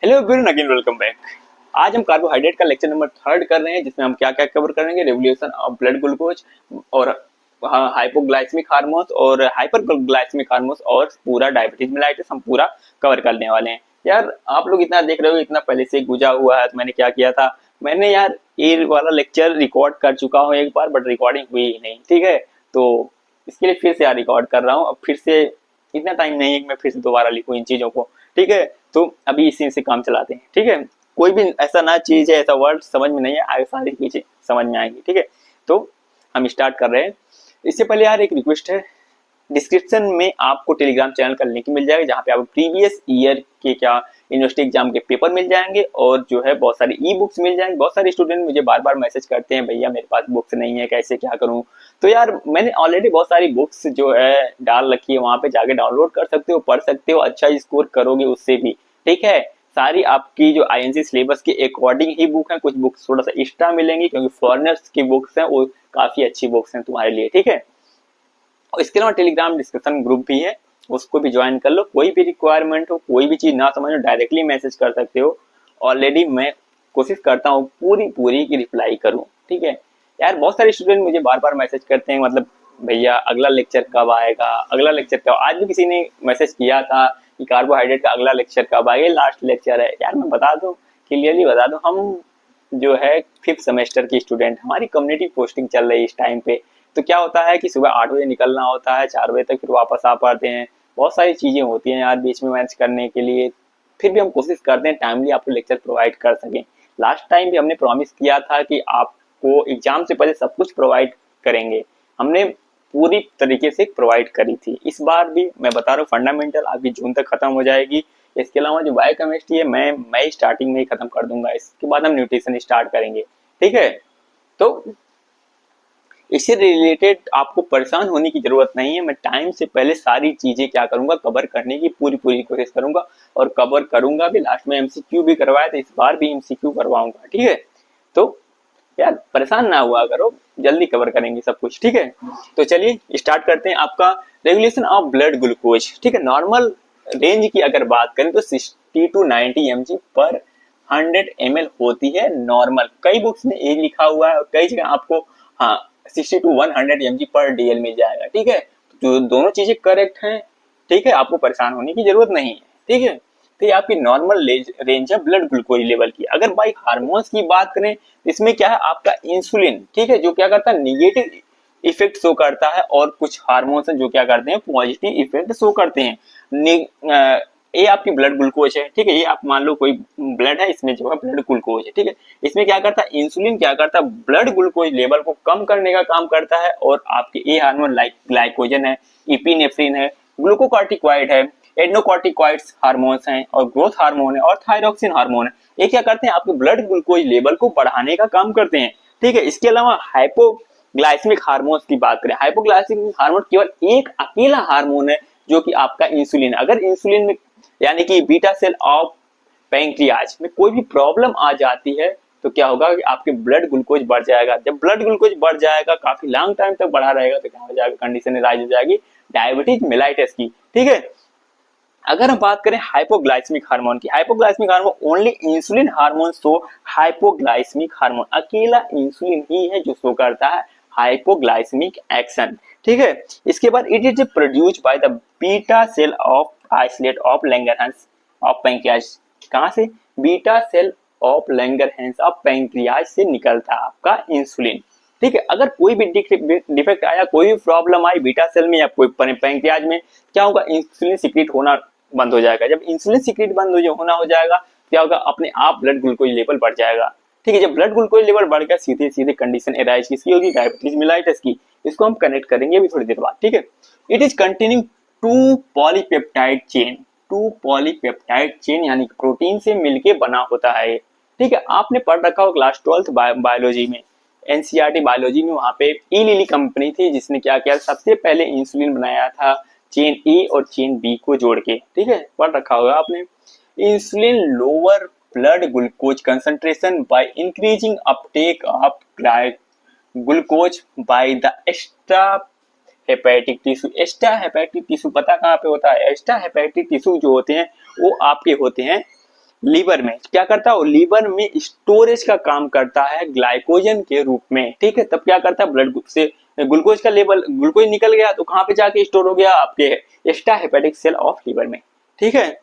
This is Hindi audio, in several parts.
Hello everyone, again welcome back. आज हम कार्बोहाइड्रेट का लेक्चर नंबर 3 कर रहे हैं, जिसमें हम क्या क्या कवर करेंगे। रेगुलेशन ऑफ ब्लड ग्लूकोज और हाइपोग्लाइसेमिक हार्मोन्स और हाइपरग्लाइसेमिक हार्मोन्स और पूरा डायबिटीज मेलाइटिस हम पूरा कवर करने वाले हैं। यार आप लोग इतना देख रहे हो, इतना पहले से गुजा हुआ है। तो मैंने क्या किया था, मैंने यार ये वाला लेक्चर रिकॉर्ड कर चुका हूँ एक बार, बट रिकॉर्डिंग हुई ही नहीं। ठीक है, तो इसके लिए फिर से यार रिकॉर्ड कर रहा हूँ। अब फिर से इतना टाइम नहीं है कि मैं फिर से दोबारा लिखूं इन चीजों को। ठीक है, तो अभी इसी से काम चलाते हैं। ठीक है, कोई भी ऐसा ना चीज है, ऐसा वर्ड समझ में नहीं है, आगे सारी चीजें समझ में आएंगी। ठीक है, तो हम स्टार्ट कर रहे हैं। इससे पहले यार एक रिक्वेस्ट है, डिस्क्रिप्शन में आपको टेलीग्राम चैनल का लिंक मिल जाएगा, जहाँ पे आपको प्रीवियस ईयर के क्या यूनिवर्सिटी एग्जाम के पेपर मिल जाएंगे और जो है बहुत सारी ई बुक्स मिल जाएंगे। बहुत सारे स्टूडेंट मुझे बार बार मैसेज करते हैं, भैया मेरे पास बुक्स नहीं है, कैसे क्या करूं। तो यार मैंने ऑलरेडी बहुत सारी बुक्स जो है डाल रखी है, वहां पे जाके डाउनलोड कर सकते हो, पढ़ सकते हो, अच्छा स्कोर करोगे उससे भी। ठीक है, सारी आपकी जो आईएनसी सिलेबस के अकॉर्डिंग ही बुक है। कुछ बुक्स थोड़ा सा एक्स्ट्रा मिलेंगी, क्योंकि फॉरेनर्स की बुक्स हैं, वो काफी अच्छी बुक्स हैं तुम्हारे लिए। ठीक है, और इसके अलावा टेलीग्राम डिस्कशन ग्रुप भी है, उसको भी ज्वाइन कर लो। कोई भी रिक्वायरमेंट हो, कोई भी चीज ना समझ, डायरेक्टली मैसेज कर सकते हो। ऑलरेडी मैं कोशिश करता हूँ पूरी पूरी की रिप्लाई करूँ। ठीक है यार, बहुत सारे स्टूडेंट मुझे बार बार मैसेज करते हैं, मतलब भैया अगला लेक्चर कब आएगा, अगला लेक्चर कब। आज भी किसी ने मैसेज किया था कि कार्बोहाइड्रेट का अगला लेक्चर कब आएगा, लास्ट लेक्चर है। यार मैं बता दूं, क्लियरली बता दूं, हम जो है 5th सेमेस्टर के स्टूडेंट, हमारी कम्युनिटी पोस्टिंग चल रही है इस टाइम पे। तो क्या होता है कि सुबह 8 बजे निकलना होता है, 4 बजे तक फिर वापस आ पाते हैं। बहुत सारी चीजें होती हैं यार बीच में मैनेज करने के लिए। फिर भी हम कोशिश करते हैं टाइमली आपको लेक्चर प्रोवाइड कर सकें। लास्ट टाइम भी हमने प्रॉमिस किया था कि आपको एग्जाम से पहले सब कुछ प्रोवाइड करेंगे, हमने पूरी तरीके से प्रोवाइड करी थी। इस बार भी मैं बता रहा हूँ, फंडामेंटल आपकी जून तक खत्म हो जाएगी। इसके अलावा जो बायोकेमिस्ट्री है, मैं स्टार्टिंग में ही खत्म कर दूंगा। इसके बाद हम न्यूट्रिशन स्टार्ट करेंगे। ठीक है, तो इससे रिलेटेड आपको परेशान होने की जरूरत नहीं है। मैं टाइम से पहले सारी चीजें क्या करूंगा, कवर करने की पूरी पूरी कोशिश करूंगा, और कवर करूंगा भी। लास्ट में एमसीक्यू भी करवाया था, इस बार भी एमसीक्यू करवाऊंगा। ठीक है, तो यार परेशान ना हुआ करो, जल्दी कवर करेंगे सब कुछ। ठीक है, तो चलिए स्टार्ट करते हैं। आपका रेगुलेशन ऑफ ब्लड ग्लूकोज। ठीक है, नॉर्मल रेंज की अगर बात करें तो 60 to 90 mg पर 100 ml होती है नॉर्मल। कई बुक्स में ये लिखा हुआ है और कई जगह आपको 60 to 100 mg पर डीएल मिल जाएगा। ठीक है, तो दोनों चीजें करेक्ट हैं। ठीक है, आपको परेशान होने की जरूरत नहीं है। ठीक है, तो ये आपकी नॉर्मल रेंज है ब्लड ग्लूकोज लेवल की। अगर बाई हार्मोन्स की बात करें, इसमें क्या है, आपका इंसुलिन, ठीक है, जो क्या करता है, निगेटिव इफेक्ट शो करता है, और कुछ हार्मोन्स जो क्या करते हैं, पॉजिटिव इफेक्ट शो करते हैं। ये आपकी ब्लड ग्लूकोज है। ठीक है, ये आप मान लो कोई ब्लड है, इसमें जो है ब्लड ग्लूकोज है। ठीक है, इसमें क्या करता है, इंसुलिन क्या करता है, ब्लड ग्लूकोज लेवल को कम करने का काम करता है। और आपके ये हार्मोन लाइक ग्लाइकोजन है, इपिनेफ्रिन है, ग्लूकोकॉर्टिकॉइड है, एडनोकॉर्टिकॉइड्स हार्मोन्स हैं, और ग्रोथ हार्मोन है, और थायरोक्सिन हार्मोन है। ये क्या करते हैं, आपके ब्लड ग्लूकोज लेवल को बढ़ाने का काम करते हैं। ठीक है, इसके अलावा हाइपोग्लाइसेमिक हार्मोन्स की बात करें, हाइपोग्लाइसेमिक हार्मोन केवल एक अकेला हार्मोन है, जो कि आपका इंसुलिन। अगर इंसुलिन में यानी कि बीटा सेल ऑफ पैंक्रियाज में कोई भी प्रॉब्लम आ जाती है, तो क्या होगा कि आपके ब्लड ग्लूकोज बढ़ जाएगा। जब ब्लड ग्लूकोज बढ़ जाएगा, काफी लॉन्ग टाइम तक बढ़ा रहेगा, तो क्या हो जाएगा, कंडीशन राइज हो जाएगी डायबिटीज मेलाइटिस की। ठीक है, अगर हम बात करें हाइपोग्लाइसेमिक हार्मोन की, hypoglycaemic hormone only insulin hormone show hypoglycaemic hormone, अकेला इंसुलिन ही है जो शो करता है हाइपोग्लाइसेमिक एक्शन। ठीक है, इसके बाद it is produced by the beta cell of isolate of Langerhans of pancreas. कहां से, beta cell of Langerhans of pancreas से निकलता है आपका इंसुलिन। ठीक है, अगर कोई भी डिफेक्ट आया, कोई भी प्रॉब्लम आई बीटा सेल में या कोई पैंक्रियाज में, क्या होगा, इंसुलिन सिक्रीट होना बंद हो जाएगा। जब इंसुलिन सिक्रीट बंद होना हो जाएगा, क्या होगा, अपने आप ब्लड ग्लूकोज लेवल बढ़ जाएगा। ठीक है, जब ब्लड ग्लूकोज लेवल बढ़ गया, सीधे सीधे कंडीशन एराइज किसकी होगी, डायबिटीज मेलाइटिस की। इसको हम कनेक्ट करेंगे अभी थोड़ी देर बाद। ठीक है, it is containing two polypeptide chain, two polypeptide chain यानी प्रोटीन से मिलके बना होता है। ठीक है, आपने पढ़ रखा हो क्लास 12th बायोलॉजी में, एनसीईआरटी बायोलॉजी में, वहां पे ई लिली कंपनी थी जिसने क्या किया, सबसे पहले इंसुलिन बनाया था चेन ए और चेन बी को जोड़ के। ठीक है, पढ़ रखा होगा आपने। Insulin lower blood glucose concentration by increasing Uptake of glucose by the extra hepatic tissue. Extra hepatic tissue पता कहाँ पे होता है, एक्स्ट्रा हेपेटिक टिश्यू जो होते हैं वो आपके होते हैं लीवर में क्या करता है, लीवर में स्टोरेज का काम करता है ग्लाइकोजन के रूप में। ठीक है, तब क्या करता है, ब्लड से ग्लूकोज का लेवल, ग्लूकोज निकल गया तो कहाँ पे जाके स्टोर हो गया, आपके extra hepatic cell of liver में। ठीक है,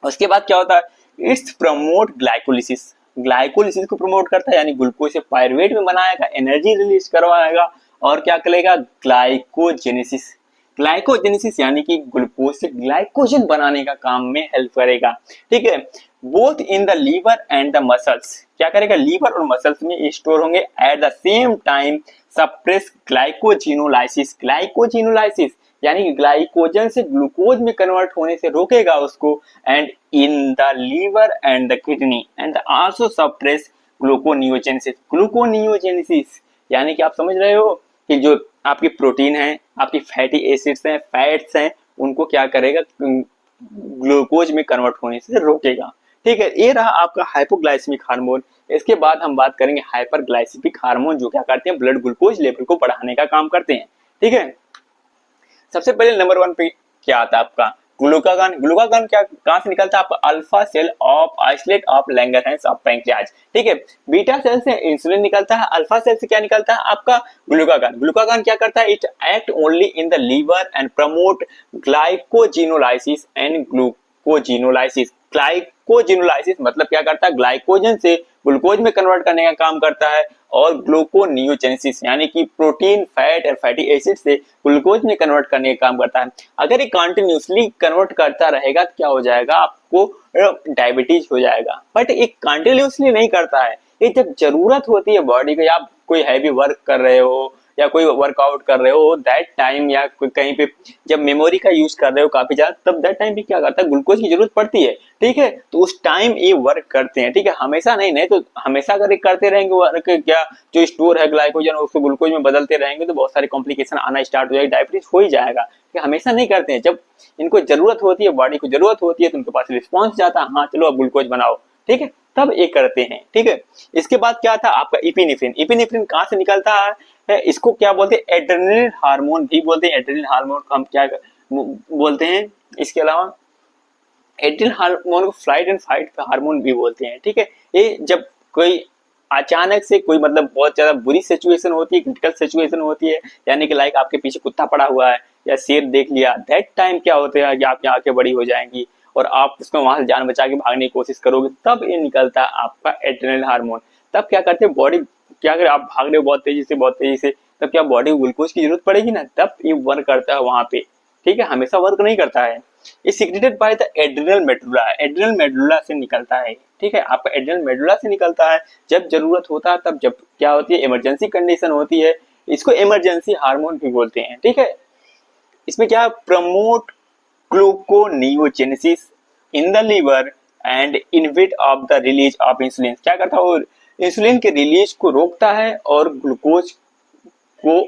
उसके बाद क्या होता है, इट्स प्रमोट ग्लाइकोलिसिस, ग्लाइकोलिसिस को प्रमोट करता है, यानी ग्लूकोज से पायरुवेट में बनाएगा, एनर्जी रिलीज करवाएगा, और क्या करेगा, ग्लाइकोजेनेसिस, ग्लाइकोजेनेसिस यानी कि ग्लूकोज से ग्लाइकोजन बनाने का काम में हेल्प करेगा। ठीक है, both in the liver and the muscles, क्या करेगा, लीवर और मसल्स में स्टोर होंगे, at the same time suppress glycogenolysis, glycogenolysis यानी कि ग्लाइकोजन से ग्लूकोज में कन्वर्ट होने से रोकेगा उसको, and in the liver and the kidney and also suppress gluconeogenesis, gluconeogenesis यानी कि आप समझ रहे हो कि जो आपकी प्रोटीन है, आपकी फैटी एसिड्स हैं, फैट्स हैं, उनको क्या करेगा, ग्लूकोज में कन्वर्ट होने से रोकेगा। ठीक है, ये रहा आपका हाइपोग्लाइसेमिक हार्मोन। इसके बाद हम बात करेंगे हाइपरग्लाइसेमिक हार्मोन, जो क्या करते हैं, ब्लड ग्लूकोज लेवल को बढ़ाने का काम करते हैं। ठीक है, सबसे पहले नंबर 1 पे क्या आता है आपका, ग्लूकागॉन। ग्लूकागॉन क्या कहां से निकलता है, आपका alpha cell of isolate of Langerhans of pancreas. ठीक है, बीटा सेल से इंसुलिन निकलता है, अल्फा सेल से क्या निकलता है, आपका ग्लूकागॉन। ग्लूकागॉन क्या करता है, it act only in the liver and promote glycogenolysis and glucogenolysis. Glycogenolysis मतलब क्या करता है, ग्लाइकोजन से ग्लूकोज में कन्वर्ट करने का काम करता है, और ग्लूकोनियोजेनेसिस यानी कि प्रोटीन, फैट और फैटी एसिड से ग्लूकोज में कन्वर्ट करने का काम करता है। अगर ये कंटिन्यूसली कन्वर्ट करता रहेगा तो क्या हो जाएगा, आपको डायबिटीज हो जाएगा। बट ये कंटिन्यूसली नहीं करता है, ये जब जरूरत होती है बॉडी को, या कोई हैवी वर्क कर रहे हो या कोई वर्कआउट कर रहे हो दैट टाइम, या कहीं पे जब मेमोरी का यूज कर रहे हो काफी ज्यादा, तब दैट टाइम भी क्या करता है, ग्लूकोज की जरूरत पड़ती है। ठीक है, तो उस टाइम ये वर्क करते हैं। ठीक है, हमेशा नहीं तो हमेशा अगर करते रहेंगे वर्क, क्या जो स्टोर है ग्लाइकोजन उसको ग्लूकोज में बदलते रहेंगे तो बहुत सारे कॉम्प्लिकेशन आना स्टार्ट हो जाएगा, डायबिटीज हो ही जाएगा। कि हमेशा नहीं करते हैं, जब इनको जरूरत होती है, बॉडी को जरूरत होती है, तो उनके पास रिस्पॉन्स जाता है, हाँ चलो अब ग्लूकोज बनाओ। ठीक है, तब ये करते हैं। ठीक है, इसके बाद क्या था आपका इपिनेफ्रिन। इपिनेफ्रिन कहाँ से निकलता है, इसको क्या बोलते हैं, एड्रेनलिन हार्मोन भी बोलते हैं। एड्रेनलिन हार्मोन को हम क्या बोलते हैं, इसके अलावा एड्रेनलिन हार्मोन को फ्लाइट एंड फाइट हार्मोन भी बोलते हैं। ठीक है, ये जब कोई अचानक से कोई मतलब बहुत ज्यादा बुरी सिचुएशन होती है, क्रिटिकल सिचुएशन होती है, यानी कि लाइक आपके पीछे कुत्ता पड़ा हुआ है या शेर देख लिया, दैट टाइम क्या होते हैं कि आपकी आंखें बड़ी हो जाएंगी और आप उसको वहां से जान बचा के भागने की कोशिश करोगे, तब ये निकलता है आपका एड्रेनल हार्मोन। तब क्या करते हैं बॉडी, क्या अगर आप भाग रहे हो बहुत तेजी से, तब क्या बॉडी को ग्लूकोज की जरूरत पड़ेगी ना, तब ये वर्क करता है वहां पे। ठीक है, हमेशा वर्क नहीं करता है। ये secreted by the adrenal medulla, adrenal medulla से निकलता है। ठीक है, आपका एड्रिनल मेडुला से निकलता है जब जरूरत होता है, तब जब क्या होती है, इमरजेंसी कंडीशन होती है, इसको इमरजेंसी हार्मोन भी बोलते हैं। ठीक है, इसमें क्या promote gluconeogenesis in the liver and inhibit of the release of insulin. क्या करता है वो, इंसुलिन के रिलीज को रोकता है और ग्लूकोज को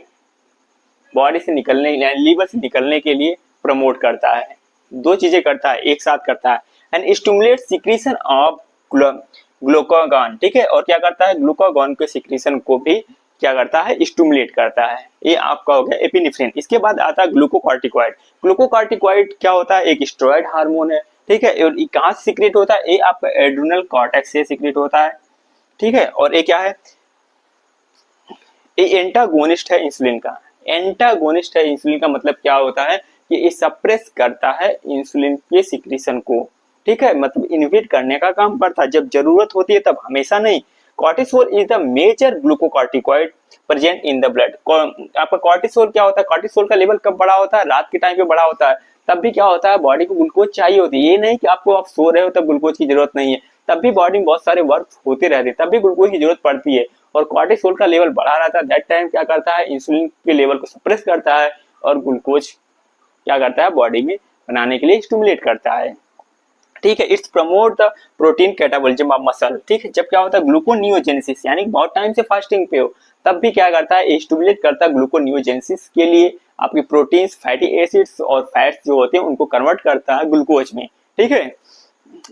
बॉडी से निकलने, लीवर से निकलने के लिए प्रमोट करता है। दो चीजें करता है, एक साथ करता है। And stimulate secretion of glucagon. ठीक है, और क्या करता है, ग्लूकागॉन के सिक्रीशन को भी क्या करता है, स्टिमुलेट करता है। ये आपका हो गया एपिनेफ्रिन। इसके बाद आता है ग्लूकोकॉर्टिकॉइड। ग्लूकोकॉर्टिकॉइड क्या होता है, एक स्टेरॉइड हार्मोन है। ठीक है, और कहाँ से सीक्रेट होता है, ये आपका एड्रिनल कॉर्टेक्स से सीक्रेट होता है। ठीक है, और ये क्या है, ये एंटागोनिस्ट है इंसुलिन का। एंटागोनिस्ट है इंसुलिन का मतलब क्या होता है कि ये सप्रेस करता है इंसुलिन के सिक्रीशन को। ठीक है, मतलब इनहिबिट करने का काम करता है, जब जरूरत होती है तब, हमेशा नहीं। Cortisol is the major glucocorticoid present in the blood. आपका कॉर्टिसोल क्या होता है, कॉर्टिसोल का लेवल कब बड़ा होता है, रात के टाइम पे बड़ा होता है। तब भी क्या होता है, बॉडी को ग्लूकोज चाहिए होती है। ये नहीं कि आपको आप सो रहे हो तब ग्लूकोज की जरूरत नहीं है, तब भी बॉडी में बहुत सारे वर्क होते रहते हैं, तब भी ग्लूकोज की जरूरत पड़ती है। और कॉर्टिसोल का लेवल बढ़ा रहता है, दैट टाइम क्या करता है, इंसुलिन के लेवल को सप्रेस करता है और ग्लूकोज क्या करता है, बॉडी में बनाने के लिए स्टिमुलेट करता है। ठीक है, it's promote the protein catabolism of muscle. ठीक है, जब क्या होता है ग्लूकोनियोजेनेसिस, यानी बहुत टाइम से फास्टिंग पे हो, तब भी क्या करता है, स्टिमुलेट करता है ग्लूकोनियोजेनेसिस के लिए, आपकी प्रोटीन्स, फैटी एसिड्स और फैट्स जो होते हैं उनको कन्वर्ट करता है ग्लूकोज में। ठीक है,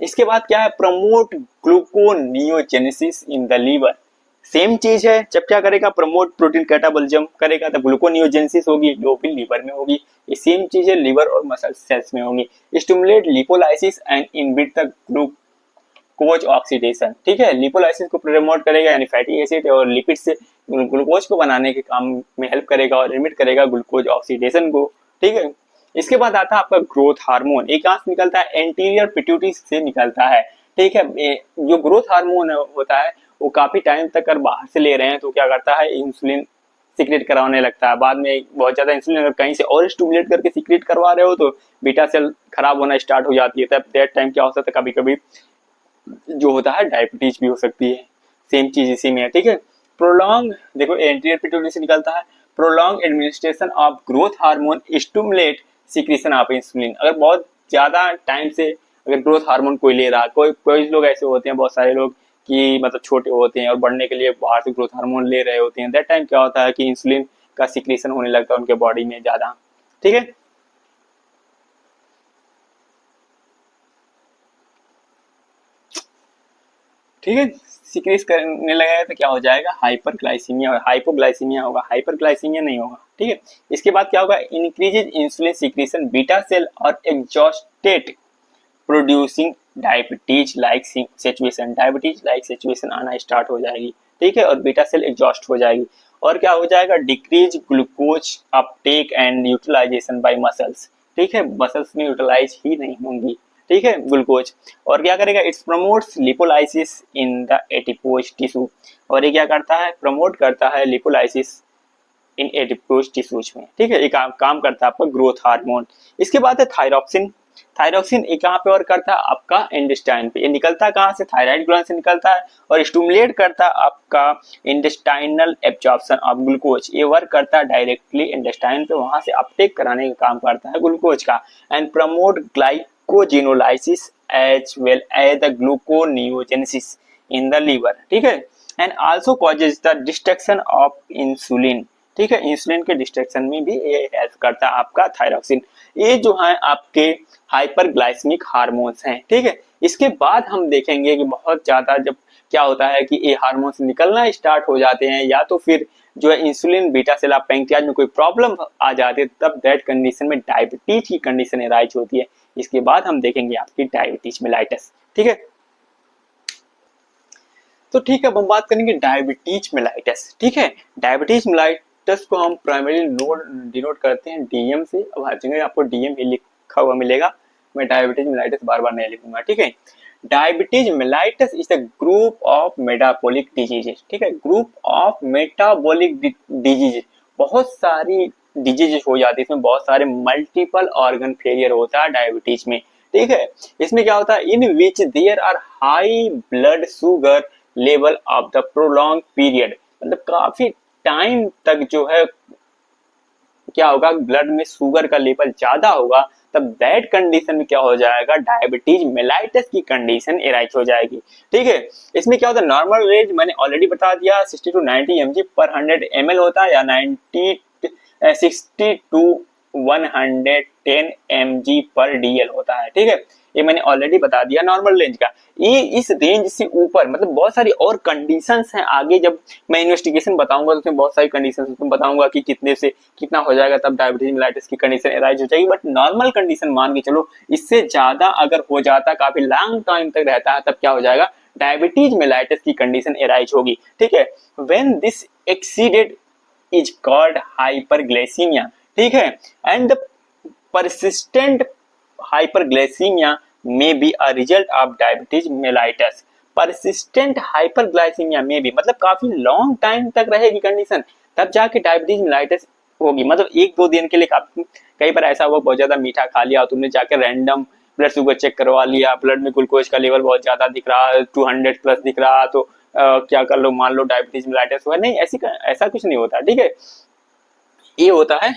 इसके बाद क्या है, promote gluconeogenesis in the liver. Same चीज है, जब क्या करेगा, प्रमोट प्रोटीन कैटाबॉलिज्म करेगा, तो ग्लूकोनियोजेनेसिस होगी जो भी लीवर में होगी। ये सेम चीज है लिवर और मसल सेल्स में होगी। Stimulate lipolysis and inhibit the glucose oxidation, ठीक है, लिपोलाइसिस को प्रमोट करेगा यानी फैटी एसिड और लिपिड से ग्लूकोज को बनाने के काम में हेल्प करेगा और लिमिट करेगा ग्लूकोज ऑक्सीडेशन को, ठीक है। इसके बाद आता है आपका ग्रोथ हार्मोन, एक कहां से निकलता है, एंटीरियर पिट्यूटरी से निकलता है, ठीक है। जो ग्रोथ हार्मोन होता है वो काफी टाइम तक अगर बाहर से ले रहे हैं तो क्या करता है, इंसुलिन सीक्रेट कराने लगता है, बाद में बहुत ज्यादा इंसुलिन अगर कहीं से और स्टिमुलेट करके सीक्रेट करवा रहे हो तो बीटा सेल खराब होना स्टार्ट हो जाती है, तब दैट टाइम क्या हो सकता है, कभी कभी जो होता है डायबिटीज भी हो सकती है, सेम चीज इसी में है, ठीक है। प्रोलॉन्ग, देखो एंटीरियर पिट्यूटरी से निकलता है, prolong administration of growth hormone stimulate secretion of insulin, अगर बहुत ज्यादा टाइम से अगर ग्रोथ हार्मोन कोई ले रहा है, कोई लोग ऐसे होते हैं, बहुत सारे लोग कि मतलब छोटे होते हैं और बढ़ने के लिए बाहर से ग्रोथ हार्मोन ले रहे होते हैं, दैट टाइम क्या होता है कि इंसुलिन का सीक्रेशन होने लगता है उनके बॉडी में ज्यादा, ठीक है। ठीक है, सीक्रेट करने लगेगा तो क्या हो जाएगा, हाइपरग्लाइसीमिया और हाइपोग्लाइसीमिया होगा, हाइपरग्लाइसीमिया नहीं होगा, ठीक है। इसके बाद क्या होगा, increases insulin secretion beta cell और exhausted producing diabetes like situation, diabetes like situation आना स्टार्ट हो जाएगी, ठीक है, और बीटा सेल एग्जॉस्ट हो जाएगी और क्या हो जाएगा, decrease glucose uptake and utilisation by muscles, ठीक है, मसल्स में यूटिलाइज ही नहीं होंगी, ठीक है, ग्लूकोज। और क्या करेगा, it's promotes lipolysis in the adipose tissue, और ये क्या करता है, प्रमोट करता है लिपोलाइसिस इन एडिपोज टिश्यूज में, ठीक है, ये काम करता है आपका ग्रोथ हार्मोन। इसके बाद है थायरॉक्सिन, थायरॉक्सिन ये कहाँ पे वर्क करता है, आपका इंटेस्टाइन पे, ये निकलता है कहाँ से, थायराइड ग्लैंड से निकलता है और स्टिमुलेट करता है आपका इंटेस्टाइनल एब्जॉर्प्शन ऑफ ग्लूकोज, ये वर्क करता है डायरेक्टली इंटेस्टाइन पे, वहां से अपटेक कराने का काम करता है ग्लूकोज का, and promote glycogenolysis as well as the gluconeogenesis in the liver, ठीक है, and also causes the destruction of insulin, ठीक है, इंसुलिन के डिस्ट्रक्शन में भी ये हेल्प करता है आपका थायरॉक्सिन। ये जो है आपके हाइपरग्लाइसेमिक हार्मोन्स हैं, ठीक है। इसके बाद हम देखेंगे कि बहुत ज्यादा जब क्या होता है कि ये हार्मोन्स निकलना स्टार्ट हो जाते हैं या तो फिर जो है इंसुलिन बीटा सेल आप पैंक्रियाज में कोई प्रॉब्लम आ जाती है, तब दैट कंडीशन में डायबिटीज की कंडीशन एराइज होती है। इसके बाद हम देखेंगे आपकी डायबिटीज मेलाइटस, ठीक है। तो ठीक है, अब हम बात करेंगे डायबिटीज मेलाइटस, ठीक है। डायबिटीज मेलाइटस को हम प्राइमरी डिनोट करते हैं डीएम से, अब हर जगह आपको डीएम ही लिखा हुआ मिलेगा, मैं डायबिटीज मेलाइटस बार बार नहीं लिखूंगा, ठीक है। Diabetes mellitus is the group of metabolic diseases, ठीक है, ग्रुप ऑफ मेटाबॉलिक डिजीजेस, बहुत सारी डिजीजेस हो जाती है, इसमें बहुत सारे मल्टीपल ऑर्गन फेलियर होता है डायबिटीज में, ठीक है। इसमें क्या होता है, in which there are high blood sugar level of the prolong period, मतलब काफी टाइम तक जो है क्या होगा, ब्लड में शुगर का लेवल ज्यादा होगा, तब दैट कंडीशन में क्या हो जाएगा, डायबिटीज मेलाइटस की कंडीशन एराइज हो जाएगी, ठीक है। इसमें क्या होता है, नॉर्मल रेंज मैंने ऑलरेडी बता दिया 60 to 90 mg पर 100 ml होता है, या 60 to 110 mg पर dl होता है, ठीक है, ये मैंने ऑलरेडी बता दिया नॉर्मल रेंज का। ये इस रेंज से ऊपर मतलब बहुत सारी और कंडीशंस हैं, आगे जब मैं इन्वेस्टिगेशन बताऊंगा तो उसमें बहुत सारी कंडीशंस उसमें बताऊंगा कि कितने से कितना हो जाएगा तब डायबिटीज मेलाइटिस की कंडीशन एराइज हो जाएगी, बट नॉर्मल कंडीशन मान के चलो, इससे ज्यादा अगर हो जाता, काफी लॉन्ग टाइम तक रहता है, तब क्या हो जाएगा, डायबिटीज मेलाइटिस की कंडीशन एराइज होगी, ठीक है। When this exceeded is called hyperglycaemia, ठीक है, and the persistent hyperglycemia may be a result of diabetes mellitus, persistent hyperglycemia में भी मतलब काफी लॉन्ग टाइम तक रहेगी कंडीशन, तब जाके डायबिटीज मेलाइटस होगी, मतलब एक दो दिन के लिए कई बार ऐसा हुआ बहुत ज्यादा मीठा खा लिया, तुमने जाके रैंडम ब्लड शुगर चेक करवा लिया, ब्लड में ग्लूकोज का लेवल बहुत ज्यादा दिख रहा, 200 प्लस दिख रहा, तो क्या कर लो, मान लो डायबिटीज मेलाइटस हुआ, नहीं, ऐसा कुछ नहीं होता, ठीक है। ये होता है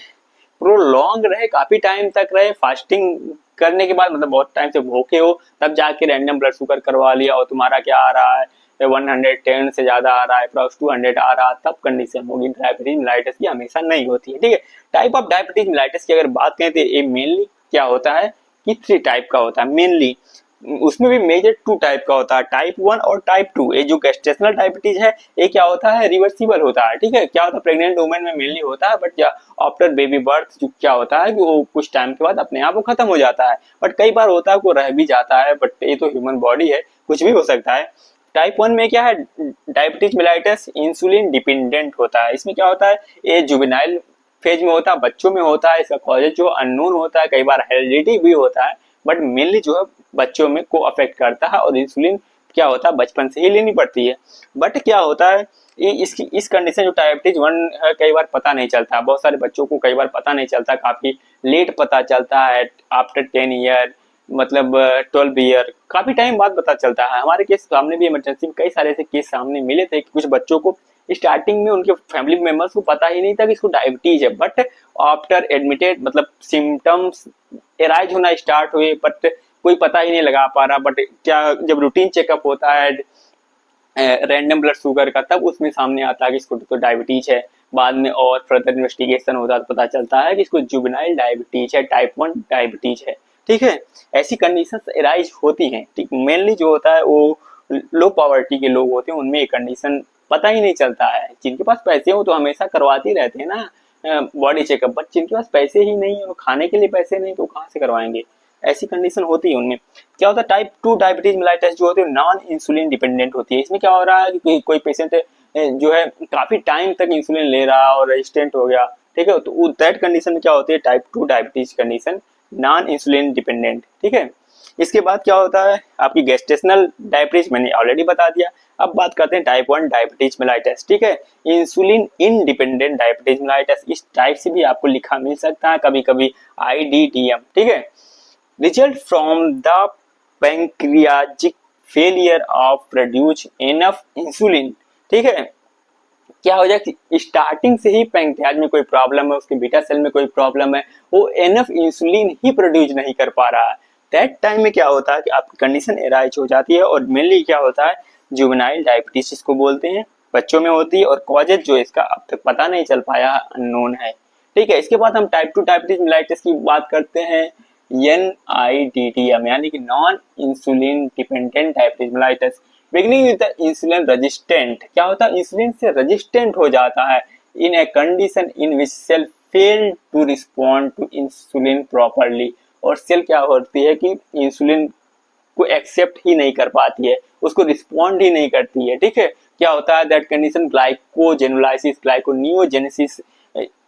प्रोलॉन्ग रहे, काफी टाइम तक रहे, फास्टिंग करने के बाद मतलब बहुत टाइम से भूखे हो, तब जाके रैंडम ब्लड शुगर करवा लिया और तुम्हारा क्या आ रहा है, 110 से ज्यादा आ रहा है, अप्रॉक्स 200 आ रहा है, तब कंडीशन होगी। डायबिटीज मेलाइटस की हमेशा नहीं होती है, ठीक है। टाइप ऑफ डायबिटीज मेलाइटस की अगर बात करें तो ये मेनली क्या होता है कि 3 टाइप का होता है मेनली। उसमें भी मेजर 2 टाइप का होता है, टाइप 1 और टाइप 2। ये जो गेस्टेशनल डायबिटीज है ये क्या होता है, रिवर्सिबल होता है, ठीक है। क्या होता है, प्रेग्नेंट वुमेन में मेनली होता है, बट क्या आफ्टर बेबी बर्थ क्या होता है कि वो कुछ टाइम के बाद अपने आप वो खत्म हो जाता है। बट कई बार होता है वो रह भी जाता है, बट ये तो ह्यूमन बॉडी है, कुछ भी हो सकता है। टाइप 1 में क्या है, डायबिटीज मेलाइटस इंसुलिन डिपेंडेंट होता है। इसमें क्या होता है, ये जुवेनाइल फेज में होता है, बच्चों में होता है। इसका कॉजेज जो अननोन होता है, कई बार हेरिडिटी भी होता है, बट मेनली जो है बच्चों में को अफेक्ट करता है। और इंसुलिन क्या होता है, बचपन से ही लेनी पड़ती है। बट क्या होता है, ये इसकी इस कंडीशन जो डायबिटीज 1 है, कई बार पता नहीं चलता। बहुत सारे बच्चों को कई बार पता नहीं चलता, काफी लेट पता चलता है, आफ्टर 10 ईयर, मतलब 12 ईयर, काफी टाइम बाद पता चलता है। हमारे केस सामने भी इमरजेंसी में कई सारे ऐसे केस सामने मिले थे कि कुछ बच्चों को स्टार्टिंग में उनके फैमिली मेंबर्स को पता ही नहीं था कि इसको डायबिटीज है, बट आफ्टर एडमिटेड मतलब सिम्टम्स एराइज होना स्टार्ट हुए, बट कोई पता ही नहीं लगा पा रहा। बट क्या जब रूटीन चेकअप होता है रैंडम ब्लड शुगर का, तब उसमें सामने आता है कि इसको तो डायबिटीज है। बाद में और फर्दर इन्वेस्टिगेशन होता है तो पता चलता है कि इसको जुवेनाइल डायबिटीज है, टाइप 1 डायबिटीज है, ठीक है। ऐसी कंडीशंस एराइज होती हैं, ठीक। मेनली जो होता है वो लो पॉवर्टी के लोग होते हैं, उनमें ये कंडीशन पता ही नहीं चलता है। जिनके पास पैसे हो तो हमेशा करवाते रहते हैं ना बॉडी चेकअप, बट जिनके पास पैसे ही नहीं है, खाने के लिए पैसे नहीं, तो कहाँ से करवाएंगे। ऐसी कंडीशन होती है उनमें। क्या होता है, टाइप 2 डायबिटीज मेलाइटस जो होती है नॉन इंसुलिन डिपेंडेंट होती है। इसमें क्या हो रहा है कि कोई पेशेंट जो है काफी टाइम तक इंसुलिन ले रहा है और रेजिस्टेंट हो गया, ठीक है, तो दैट कंडीशन में क्या होती है, type 2 diabetes condition non insulin dependent, ठीक है। इसके बाद क्या होता है, आपकी गेस्टेशनल डायबिटीज मैंने ऑलरेडी बता दिया। अब बात करते हैं टाइप 1 डायबिटीज मेलाइटस, ठीक है। इंसुलिन इंडिपेंडेंट डायबिटीज मेलाइटस, इस टाइप से भी आपको लिखा मिल सकता है कभी कभी IDDM, ठीक है। Result from the pancreatic failure of produce enough insulin, ठीक है। क्या हो जाए कि स्टार्टिंग से ही पैंक्रियाज में कोई प्रॉब्लम है, उसके बीटा सेल में कोई प्रॉब्लम है, वो एनफ इंसुलिन ही प्रोड्यूस नहीं कर पा रहा है। दैट टाइम में क्या होता है कि आपकी कंडीशन एराइज हो जाती है। और मेनली क्या होता है, जुवेनाइल डायबिटीज इसको बोलते हैं, बच्चों में होती है। और कॉजेज जो इसका अब तक पता नहीं चल पाया, अननोन है, ठीक है। इसके बाद हम टाइप 2 डायबिटीज मेलाइटस की बात करते हैं, NIDDM यानी कि non insulin dependent diabetes mellitus. Beginning with the insulin resistant, क्या होता है, इंसुलिन से रेजिस्टेंट हो जाता है in a condition in which cell fail to respond to insulin properly. और सेल क्या होती है कि इंसुलिन को एक्सेप्ट ही नहीं कर पाती है, उसको रिस्पॉन्ड ही नहीं करती है, ठीक है। क्या होता है, दैट कंडीशन ग्लाइकोजेनोलाइसिस, ग्लाइकोनियोजेनेसिस,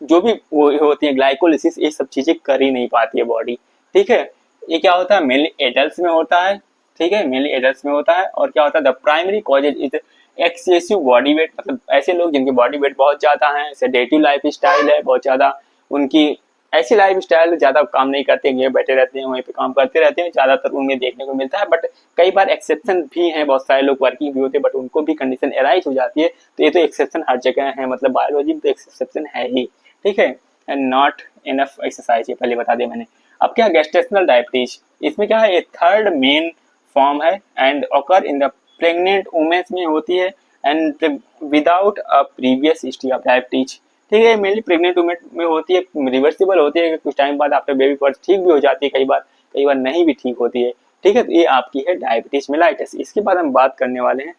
जो भी वो होती है, ग्लाइकोलिसिस, ये सब चीजें कर ही नहीं पाती है बॉडी, ठीक है। ये क्या होता है, मेनली एडल्ट्स में होता है, ठीक है, मेनली एडल्ट्स में होता है। और क्या होता है, the primary causes is excessive body weight, मतलब ऐसे लोग जिनके बॉडी वेट बहुत ज्यादा है, सेडेटिव लाइफ स्टाइल है बहुत ज्यादा उनकी, ऐसी लाइफ स्टाइल ज्यादा काम नहीं करते हैं, बैठे रहते हैं, वहीं पे काम करते रहते हैं, ज्यादातर उनमें देखने को मिलता है। बट कई बार एक्सेप्शन भी है, बहुत सारे लोग वर्किंग भी होते हैं, बट उनको भी कंडीशन एराइज हो जाती है। तो ये तो एक्सेप्शन हर जगह है, मतलब बायोलॉजी में तो एक्सेप्शन है ही, ठीक है। एंड नॉट इनफ एक्सरसाइज, ये पहले बता दिया मैंने। अब क्या, गेस्टेशनल डायबिटीज, इसमें क्या है, ये थर्ड मेन फॉर्म है and occur in the pregnant women's में होती है and without a previous history of diabetes, ठीक है। मेनली प्रेग्नेंट वुमेन में होती है, रिवर्सिबल होती है, कुछ टाइम बाद आफ्टर बेबी बर्थ ठीक भी हो जाती है, कई बार नहीं भी ठीक होती है, ठीक है। तो ये आपकी है डायबिटीज मेलाइटस। इसके बाद हम बात करने वाले हैं,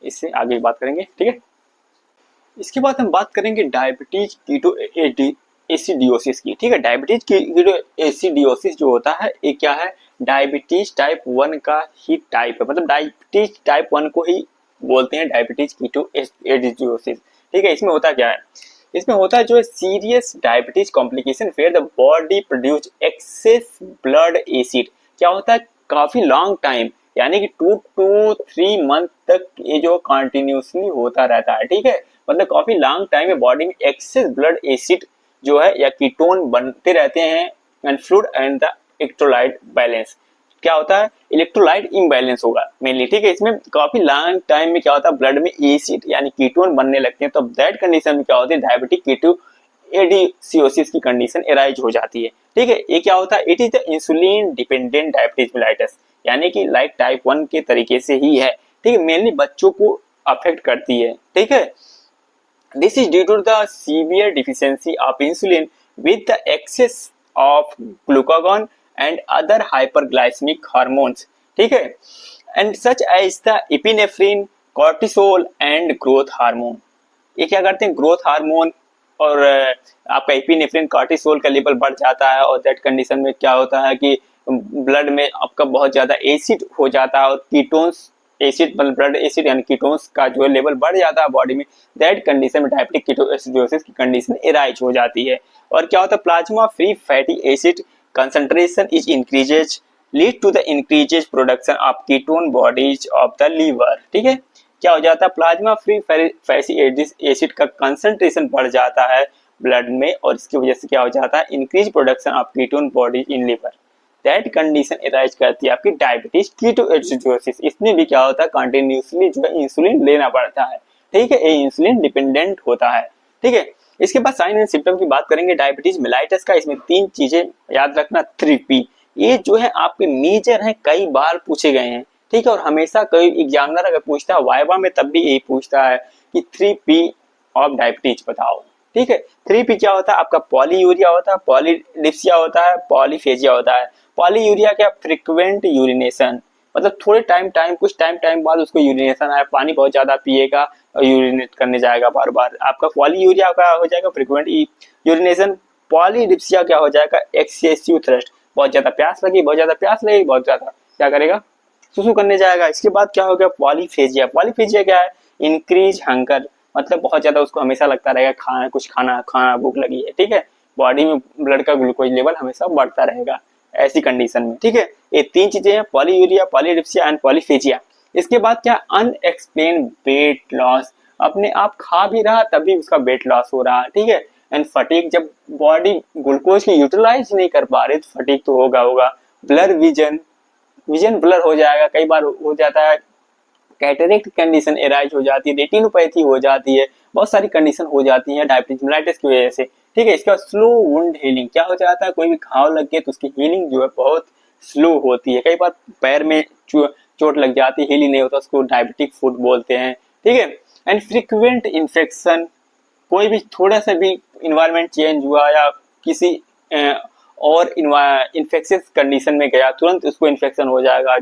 इससे आगे बात करेंगे, ठीक है। इसके बाद हम बात करेंगे डायबिटीज कीटो एसिडियोसिस की, ठीक है। डायबिटीज कीटो एसिडियोसिस जो होता है ये क्या है, डायबिटीज टाइप 1 का ही टाइप है, मतलब डायबिटीज टाइप 1 को ही बोलते हैं डायबिटीज कीटो एसिडियोसिस, ठीक है। इसमें होता क्या है, इसमें होता है जो है serious diabetes complication where the body produce excess blood acid. क्या होता है, काफी लॉन्ग टाइम यानी कि 2 to 3 मंथ तक ये जो कंटिन्यूसली होता रहता है, ठीक है। मतलब काफी लॉन्ग टाइम में बॉडी में एक्सेस ब्लड एसिड जो है या कीटोन बनते रहते हैं and fluid and the electrolyte balance, क्या होता है, इलेक्ट्रोलाइट इम्बैलेंस होगा मेनली, ठीक है। इसमें काफी लॉन्ग टाइम में क्या होता है, ब्लड में एसिड यानी कीटोन बनने लगते हैं, तो दैट कंडीशन में क्या होती है, डायबिटिक कीटो एडिसियोसिस की कंडीशन एराइज हो जाती है, ठीक है। ये क्या होता है, it is the insulin dependent diabetes mellitus, यानी कि लाइक टाइप 1 के तरीके से ही है, ठीक है। मेनली बच्चों को अफेक्ट करती है, ठीक है। This is due to the severe deficiency of insulin with the excess of glucagon and other hyperglycemic hormones. ठीक है। And such as the epinephrine, cortisol and growth hormone. ये क्या करते हैं, ग्रोथ हार्मोन और आपका एपिनेफ्रिन कॉर्टिसोल का लेवल बढ़ जाता है और दैट कंडीशन में क्या होता है कि ब्लड में आपका बहुत ज्यादा एसिड हो जाता है और कीटोन्स एसिड ब्लड एसिड यानी कीटोन्स का जो लेवल बढ़ जाता है बॉडी में, दैट कंडीशन में डायबिटिक कीटोएसिडोसिस की कंडीशन एराइज हो जाती है। और क्या होता है, plasma free fatty acid concentration is increases lead to the increases production of ketone bodies of the liver. ठीक है, क्या हो जाता है, प्लाज्मा फ्री फैटी एसिड का कंसंट्रेशन बढ़ जाता है ब्लड में और इसकी वजह से क्या हो जाता है, increase production of ketone bodies in liver. That condition arise करती है आपकी डायबिटीज कीटोएसिडोसिस। इसमें भी क्या होता है, कंटिन्यूसली जो है इंसुलिन लेना पड़ता है। ठीक है, ये इंसुलिन डिपेंडेंट होता है। ठीक है, इसके बाद साइन एंड सिम्टम की बात करेंगे डायबिटीज मेलाइटस का। इसमें 3 चीजें याद रखना, 3P। ये जो है आपके मेजर है, कई बार पूछे गए हैं। ठीक है, और हमेशा कोई एग्जामिनर अगर पूछता है वाइवा में तब भी यही पूछता है कि 3P ऑफ डायबिटीज बताओ। ठीक है, 3P क्या होता है आपका, पॉलीयूरिया होता है, पॉलीडिप्सिया होता है, पॉलीफेजिया होता है। पॉलीयूरिया क्या, फ्रीक्वेंट यूरिनेशन, मतलब थोड़े कुछ टाइम बाद उसको यूरिनेशन आया, पानी बहुत ज्यादा पिएगा और यूरिनेट करने जाएगा बार बार, आपका पॉलीयूरिया का हो जाएगा फ्रीक्वेंट यूरिनेशन। पॉलीडिप्सिया क्या हो जाएगा, एक्सेसिव थ्रस्ट, बहुत ज्यादा प्यास लगी बहुत ज्यादा क्या करेगा, सुसु करने जाएगा। इसके बाद क्या हो गया, पॉलीफेजिया क्या है, इंक्रीज हंगर, मतलब बहुत ज्यादा उसको हमेशा लगता रहेगा खाना भूख लगी है। ठीक है, बॉडी में ब्लड का ग्लूकोज लेवल हमेशा बढ़ता रहेगा ऐसी कंडीशन में। ठीक है, ये 3 चीजें हैं, पॉलीयूरिया, पॉलीडिप्सिया एंड पॉलीफेजिया। इसके बाद क्या, अनएक्सप्लेन वेट लॉस, अपने आप खा भी रहा तभी उसका वेट लॉस हो रहा। ठीक है, एंड फटीग, जब बॉडी ग्लूकोज की यूटिलाइज नहीं कर पा रही तो फटीग तो होगा। ब्लर विजन ब्लर हो जाएगा, कई बार हो जाता है, कैटरेक्ट कंडीशन एराइज हो जाती है, रेटिनोपैथी हो जाती है, बहुत सारी कंडीशन हो जाती है डायबिटीज मेलाइटिस की वजह से। ठीक है, इसके बाद स्लो वुंड हीलिंग, क्या हो जाता है, कोई भी घाव लग गया तो उसकी हीलिंग जो है बहुत स्लो होती है। कई बार पैर में चोट लग जाती है, हीलिंग नहीं होता, उसको डायबिटिक फुट बोलते हैं। ठीक है, एंड फ्रीक्वेंट इन्फेक्शन, कोई भी थोड़ा सा भी इन्वायरमेंट चेंज हुआ या किसी और इन्फेक्शियस कंडीशन में गया, तुरंत उसको इन्फेक्शन हो जाएगा,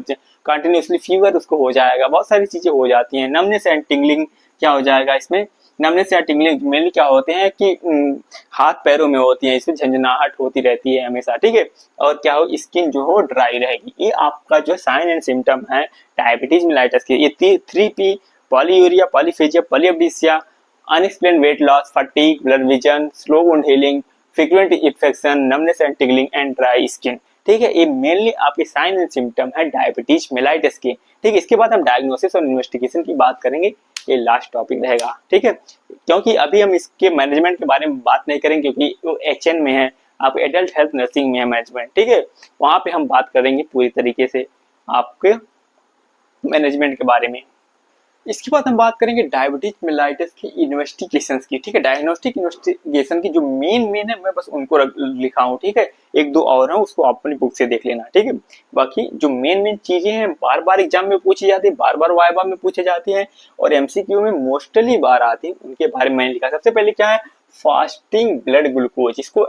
कंटिन्यूसली फीवर उसको हो जाएगा, बहुत सारी चीजें हो जाती हैं। नमनेस एंड टिंगलिंग क्या हो जाएगा इसमें, नमनेस या टिंगलिंग मेनली क्या होते हैं कि हाथ पैरों में होती है, इसमें झंझनाहट होती रहती है हमेशा। ठीक है, और क्या हो, स्किन जो हो ड्राई रहेगी। ये आपका जो साइन एंड सिम्टम है डायबिटीज मेलाइटस के। ये 3P, polyuria, polyphagia, polydipsia, unexplain weight loss, fatigue, blood vision, slow wound healing, frequent infection, numbness and tingling and dry skin. ठीक है, ये मेनली आपके साइन एंड सिम्टम है डायबिटीज मेलाइटस के। ठीक है, इसके बाद हम डायग्नोसिस और इन्वेस्टिगेशन की बात करेंगे, ये लास्ट टॉपिक रहेगा। ठीक है, क्योंकि अभी हम इसके मैनेजमेंट के बारे में बात नहीं करेंगे क्योंकि वो HN में है, आप एडल्ट हेल्थ नर्सिंग में है मैनेजमेंट। ठीक है, वहां पे हम बात करेंगे पूरी तरीके से आपके मैनेजमेंट के बारे में। इसके बाद हम बात करेंगे डायबिटीज मेलाइटिस की इन्वेस्टिगेशंस की। ठीक है, डायग्नोस्टिक इन्वेस्टिगेशन की जो मेन है, मैं बस उनको लिखा हूँ। ठीक है, 1-2 और है, उसको अपनी बुक से देख लेना। ठीक है, बाकी जो मेन चीजें हैं बार बार एग्जाम में पूछी जाती है, बार बार वाइवा में पूछे जाती हैं और MCQ में मोस्टली बार आती है, उनके बारे में मैंने लिखा। सबसे पहले क्या है, फास्टिंग ब्लड ग्लूकोज, इसको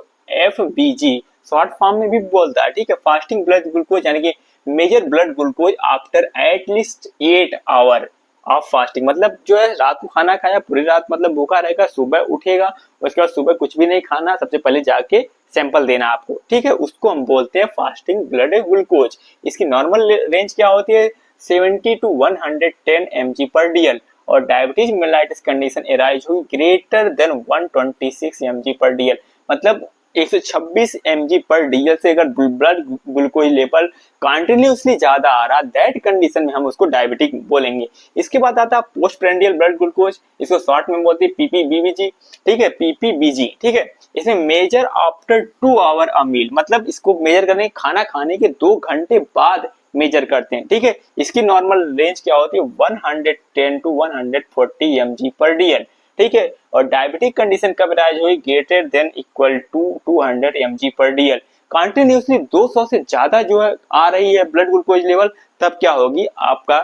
FBG शॉर्ट फॉर्म में भी बोलता है। ठीक है, फास्टिंग ब्लड ग्लूकोज यानी कि major blood glucose after at least 8 hour of fasting, मतलब जो है रात को खाना खाया, पूरी रात मतलब भूखा रहेगा, सुबह उठेगा, उसके बाद सुबह कुछ भी नहीं खाना, सबसे पहले जाके सैंपल देना आपको। ठीक है, उसको हम बोलते हैं फास्टिंग ब्लड ग्लूकोज। इसकी नॉर्मल रेंज क्या होती है, 70 to 110 mg/dl, और डायबिटीज मेलाइटिस कंडीशन एराइज हुई ग्रेटर देन 126 mg/dl, मतलब 126 mg/dl से अगर ब्लड ग्लूकोज लेवल कंटिन्यूसली ज्यादा आ रहा, दैट कंडीशन में हम उसको डायबिटिक बोलेंगे। इसके बाद आता है पोस्ट प्रेंडियल ब्लड ग्लूकोज, इसको शॉर्ट में बोलते हैं PPBG। ठीक है, PPBG। ठीक है, इसमें मेजर आफ्टर 2 आवर अ मील, मतलब इसको मेजर करने, खाना खाने के 2 घंटे बाद मेजर करते हैं। ठीक है, इसकी नॉर्मल रेंज क्या होती है, 110 to 140 mg/dl। ठीक है, और डायबिटिक कंडीशन कब राइज हुई, greater than equal to 200 mg/dl, continuously 200 से ज्यादा जो है आ रही है ब्लड ग्लूकोज लेवल, तब क्या होगी, आपका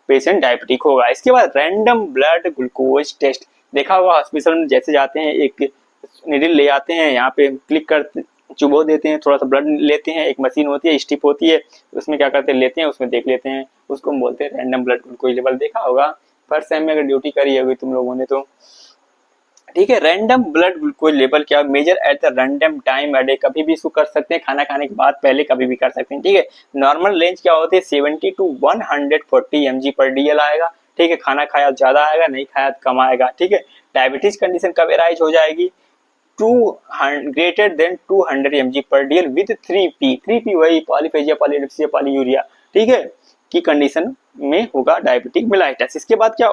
पेशेंट डायबिटिक होगा। इसके बाद रैंडम ब्लड ग्लूकोज टेस्ट, देखा होगा हॉस्पिटल में जैसे जाते हैं, एक निडल ले आते हैं, यहाँ पे क्लिक करते चुबो देते हैं, थोड़ा सा ब्लड लेते हैं, एक मशीन होती है, स्टिप होती है, उसमें क्या करते हैं, लेते हैं, उसमें देख लेते हैं, उसको हम बोलते हैं रैंडम ब्लड ग्लूकोज लेवल। देखा होगा फर्स्ट टाइम में अगर ड्यूटी करी होगी तुम लोगों ने तो। ठीक है, रैंडम ब्लड ग्लूकोज लेवल क्या, measure at the random time a day, कभी भी इसको कर सकते हैं, खाना खाने के बाद, पहले, कभी भी कर सकते हैं। ठीक है, नॉर्मल रेंज क्या होती है, 70 टू 140 mg पर डीएल आएगा। ठीक है, खाना खाया ज्यादा आएगा, नहीं खाया तो कम आएगा। ठीक है, डायबिटीज कंडीशन कब एराइज हो जाएगी, 200 ग्रेटर देन 200 mg पर डीएल विद 3p, 3p वही पॉलीफेजिया, पॉलीडिप्सिया, पॉलीयूरिया, ठीक है, की कंडीशन में होगा डायबिटिक मेलाइटस। इसके बाद क्या,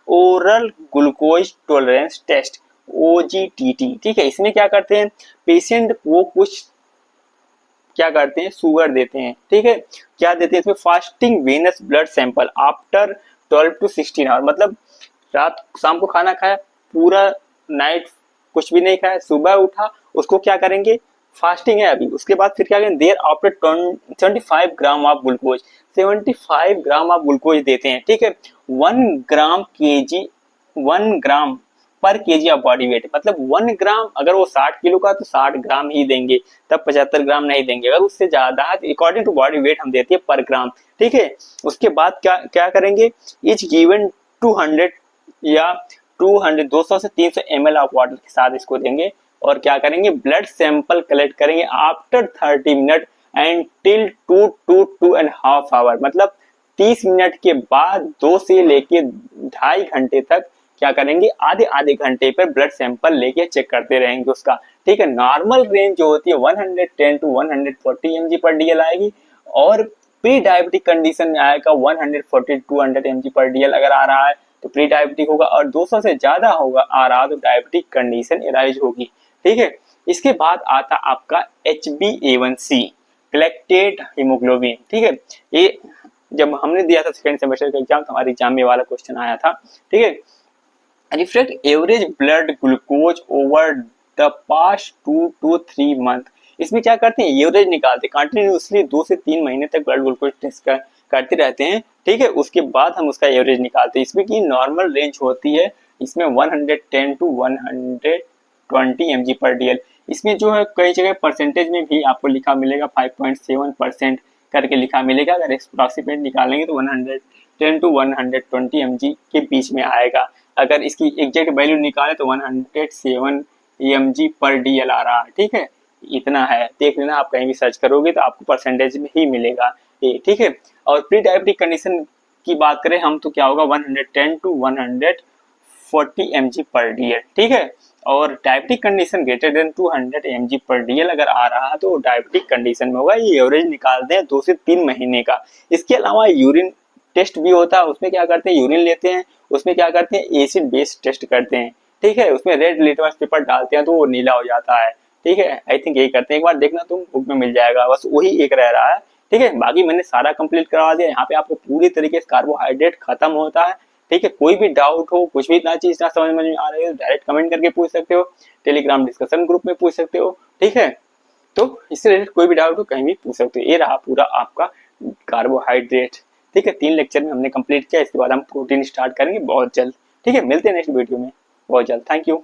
oral glucose tolerance test, OGTT। ठीक है, इसमें क्या करते हैं, पेशेंट को कुछ क्या करते हैं, शुगर देते हैं। ठीक है, क्या देते हैं इसमें, fasting venous blood sample after 12 to 16 hour, मतलब रात शाम को खाना खाया, पूरा नाइट कुछ भी नहीं खाया, सुबह उठा, उसको क्या करेंगे, फास्टिंग है अभी, उसके बाद फिर क्या करेंगे, there after 75 gram of glucose, 75 gram of glucose देते हैं। ठीक है, 1 ग्राम पर केजी ऑफ बॉडी वेट, मतलब 1 ग्राम, अगर वो 60 किलो का तो 60 ग्राम ही देंगे, तब 75 ग्राम नहीं देंगे। अगर उससे ज्यादा है अकॉर्डिंग टू बॉडी वेट हम देते हैं पर ग्राम। ठीक है, उसके बाद क्या क्या करेंगे, इच गिवन 200 या 200 से 300 ml ऑफ वाटर के साथ इसको देंगे, और क्या करेंगे, ब्लड सैंपल कलेक्ट करेंगे after 30 minute and till 2.5 hour, मतलब 30 मिनट के बाद 2 से लेके 2.5 घंटे तक क्या करेंगे, आधे आधे घंटे पर ब्लड सैंपल लेके चेक करते रहेंगे उसका। ठीक है, नॉर्मल रेंज जो होती है 110 टू 140 mg पर डीएल आएगी, और प्री डायबिटिक कंडीशन में आएगा 140 टू 200 mg पर डीएल। अगर आ रहा है तो प्री डायबिटिक होगा, और 200 से ज्यादा होगा आ रहा तो डायबिटिक कंडीशन एराइज होगी। ठीक है, इसके बाद आता आपका HbA1c, कलेक्टेड हीमोग्लोबिन। ठीक है, ये जब हमने दिया था सेकंड सेमेस्टर का एग्जाम, तो हमारे एग्जाम में वाला क्वेश्चन आया था। ठीक है, reflect average blood glucose over the past 2 to 3 month. इसमें क्या करते हैं, एवरेज निकालते हैं, कंटिन्यूसली 2 से 3 महीने तक ब्लड ग्लूकोज टेस्ट करते रहते हैं। ठीक है, उसके बाद हम उसका एवरेज निकालते हैं। इसमें की नॉर्मल रेंज होती है इसमें 110 टू 120 mg पर डीएल। इसमें जो है कई जगह परसेंटेज में भी आपको लिखा मिलेगा 5.7% करके लिखा मिलेगा। अगर अप्रॉक्सीमेट निकालेंगे तो 110 टू 120 mg के बीच में आएगा। अगर इसकी एग्जैक्ट वैल्यू निकाले तो 107 mg पर डीएल आ रहा है। ठीक है, इतना है, देख लेना, आप कहीं भी सर्च करोगे तो आपको परसेंटेज में ही मिलेगा ये। ठीक है, और प्री डायबिटिक कंडीशन की बात करें हम तो क्या होगा, 110 टू 140 mg पर डीएल। ठीक है, और diabetic condition greater than 200 mg पर डीएल अगर आ रहा है तो डायबिटिक कंडीशन में होगा। ये एवरेज निकालते हैं 2 से 3 महीने का। इसके अलावा यूरिन टेस्ट भी होता है, उसमें क्या करते हैं, यूरिन लेते हैं, उसमें क्या करते हैं, एसिड बेस टेस्ट करते हैं। ठीक है, उसमें रेड लिटमस पेपर डालते हैं तो वो नीला हो जाता है। ठीक है, आई थिंक यही करते हैं, एक बार देखना तुम, बुक में मिल जाएगा, बस वही एक रह रहा है। ठीक है, बाकी मैंने सारा कंप्लीट करवा दिया। यहाँ पे आपको पूरी तरीके से कार्बोहाइड्रेट खत्म होता है। ठीक है, कोई भी डाउट हो, कुछ भी ना चीज ना समझ में आ रही हो, डायरेक्ट कमेंट करके पूछ सकते हो, टेलीग्राम डिस्कशन ग्रुप में पूछ सकते हो। ठीक है, तो इससे रिलेटेड कोई भी डाउट हो कहीं भी पूछ सकते हो। ये रहा पूरा आपका कार्बोहाइड्रेट। ठीक है, 3 लेक्चर में हमने कंप्लीट किया, इसके बाद हम प्रोटीन स्टार्ट करेंगे बहुत जल्द। ठीक है, मिलते हैं नेक्स्ट वीडियो में बहुत जल्द। Thank you.